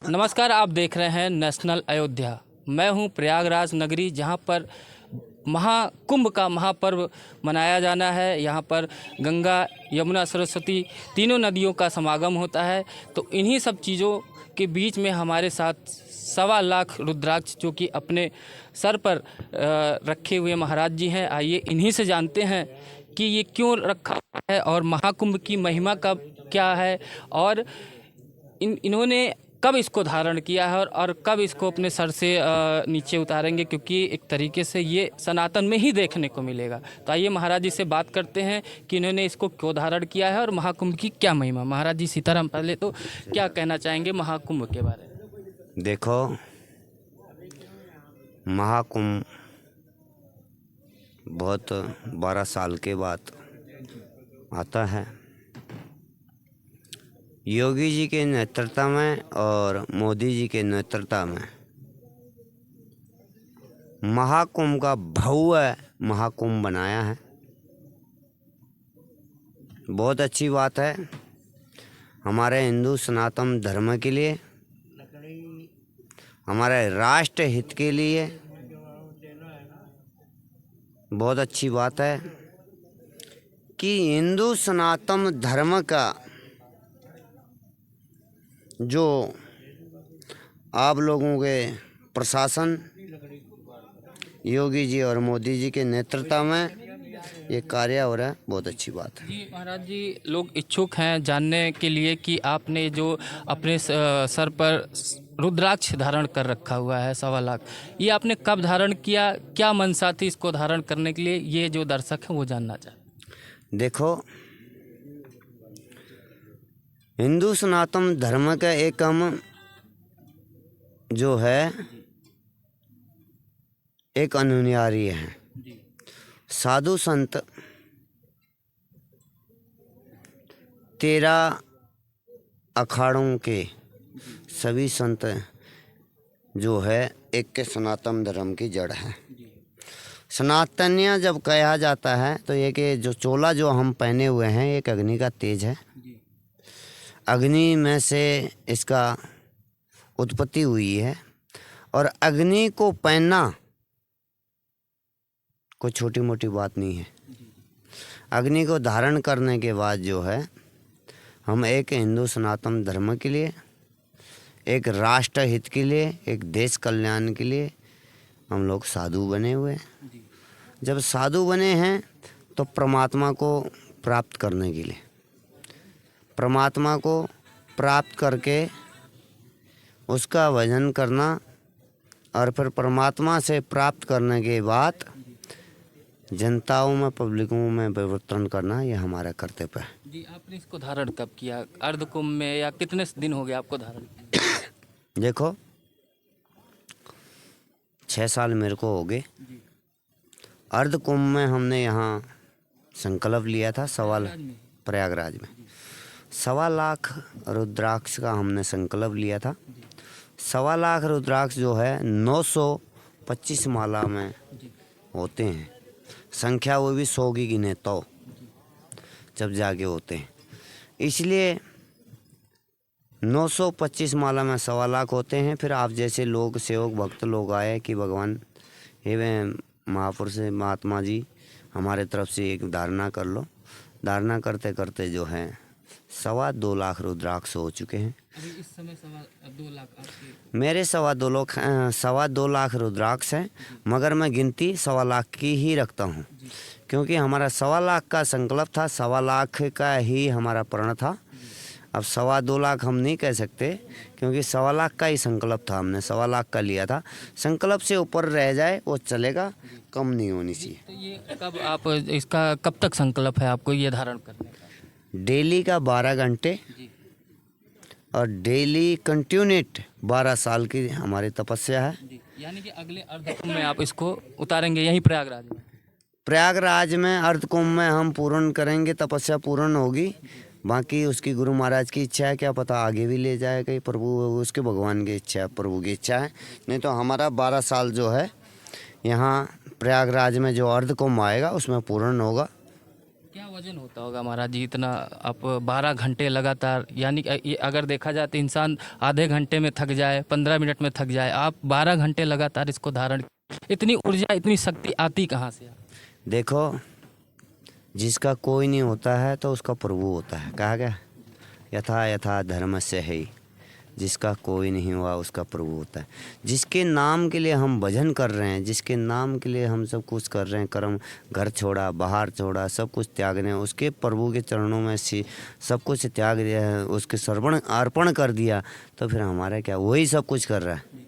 नमस्कार, आप देख रहे हैं नेशनल अयोध्या। मैं हूं प्रयागराज नगरी, जहां पर महाकुंभ का महापर्व मनाया जाना है। यहां पर गंगा, यमुना, सरस्वती तीनों नदियों का समागम होता है। तो इन्हीं सब चीज़ों के बीच में हमारे साथ 1.25 लाख रुद्राक्ष जो कि अपने सर पर रखे हुए महाराज जी हैं। आइए इन्हीं से जानते हैं कि ये क्यों रखा है और महाकुंभ की महिमा का क्या है, और इन्होंने कब इसको धारण किया है और कब इसको अपने सर से नीचे उतारेंगे, क्योंकि एक तरीके से ये सनातन में ही देखने को मिलेगा। तो आइए महाराज जी से बात करते हैं कि इन्होंने इसको क्यों धारण किया है और महाकुंभ की क्या महिमा। महाराज जी सीताराम, पहले तो क्या कहना चाहेंगे महाकुंभ के बारे में? देखो, महाकुंभ बहुत 12 साल के बाद आता है। योगी जी के नेतृत्व में और मोदी जी के नेतृत्व में महाकुंभ का भव्य महाकुंभ बनाया है। बहुत अच्छी बात है हमारे हिंदू सनातन धर्म के लिए, हमारे राष्ट्र हित के लिए। बहुत अच्छी बात है कि हिंदू सनातन धर्म का जो आप लोगों के प्रशासन, योगी जी और मोदी जी के नेतृत्व में ये कार्य हो रहा है। बहुत अच्छी बात है जी महाराज जी, लोग इच्छुक हैं जानने के लिए कि आपने जो अपने सर पर रुद्राक्ष धारण कर रखा हुआ है 1.25 लाख, ये आपने कब धारण किया, क्या मनसा थी इसको धारण करने के लिए, ये जो दर्शक हैं वो जानना चाहते। देखो, हिंदू सनातन धर्म का एक हम जो है एक अनुयायी है। साधु संत 13 अखाड़ों के सभी संत जो है एक के सनातन धर्म की जड़ है। सनातन्य जब कहा जाता है तो ये कि जो चोला जो हम पहने हुए हैं एक अग्नि का तेज है। अग्नि में से इसका उत्पत्ति हुई है, और अग्नि को पहनना कोई छोटी मोटी बात नहीं है। अग्नि को धारण करने के बाद जो है हम एक हिंदू सनातन धर्म के लिए, एक राष्ट्र हित के लिए, एक देश कल्याण के लिए हम लोग साधु बने हुए हैं। जब साधु बने हैं तो परमात्मा को प्राप्त करने के लिए, परमात्मा को प्राप्त करके उसका भजन करना, और फिर परमात्मा से प्राप्त करने के बाद जनताओं में, पब्लिकों में परिवर्तन करना, ये हमारा कर्तव्य है। जी, आपने इसको धारण कब किया, अर्धकुंभ में, या कितने दिन हो गए आपको धारण किया? देखो, 6 साल मेरे को हो गए। अर्धकुंभ में हमने यहाँ संकल्प लिया था प्रयागराज में 1.25 लाख रुद्राक्ष का हमने संकल्प लिया था। 1.25 लाख रुद्राक्ष जो है 925 माला में होते हैं। संख्या वो भी 100 की गिने तो जब जाके होते हैं, इसलिए 925 माला में 1.25 लाख होते हैं। फिर आप जैसे लोग, सेवक भक्त लोग आए कि भगवान हे महापुरुष महात्मा जी, हमारे तरफ से एक धारणा कर लो। धारणा करते करते जो है 2.25 लाख रुद्राक्ष हो चुके हैं। अभी इस समय 2.25 लाख आपके? मेरे 2.25 लाख रुद्राक्ष हैं, मगर मैं गिनती 1.25 लाख की ही रखता हूँ, क्योंकि हमारा 1.25 लाख का संकल्प था। 1.25 लाख का ही हमारा प्रण था। अब 2.25 लाख हम नहीं कह सकते, क्योंकि 1.25 लाख का ही संकल्प था। हमने 1.25 लाख का लिया था। संकल्प से ऊपर रह जाए वो चलेगा, कम नहीं होनी चाहिए। तो ये कब आप इसका कब तक संकल्प है आपको ये धारण करने का? डेली का 12 घंटे और डेली कंटिन्यूट 12 साल की हमारी तपस्या है। यानी कि अगले अर्धकुंभ में आप इसको उतारेंगे यहीं प्रयागराज में? प्रयागराज में अर्धकुंभ में हम पूर्ण करेंगे, तपस्या पूर्ण होगी। बाकी उसकी गुरु महाराज की इच्छा है, क्या पता आगे भी ले जाए कहीं, प्रभु उसके भगवान की इच्छा है, प्रभु की इच्छा है। नहीं तो हमारा 12 साल जो है यहाँ प्रयागराज में जो अर्धकुंभ आएगा उसमें पूर्ण होगा। क्या वजन होता होगा महाराज जी इतना? आप 12 घंटे लगातार, यानी कि ये अगर देखा जाए तो इंसान आधे घंटे में थक जाए, 15 मिनट में थक जाए, आप 12 घंटे लगातार इसको धारण, इतनी ऊर्जा इतनी शक्ति आती कहाँ से? देखो, जिसका कोई नहीं होता है तो उसका प्रभु होता है। कहा गया यथा यथा धर्मस्य है, जिसका कोई नहीं हुआ उसका प्रभु होता है। जिसके नाम के लिए हम भजन कर रहे हैं, जिसके नाम के लिए हम सब कुछ कर रहे हैं, कर्म, घर छोड़ा, बाहर छोड़ा, सब कुछ त्यागने, उसके प्रभु के चरणों में सब कुछ त्याग दिया है, उसके सर्वण अर्पण कर दिया, तो फिर हमारा क्या, वही सब कुछ कर रहा है।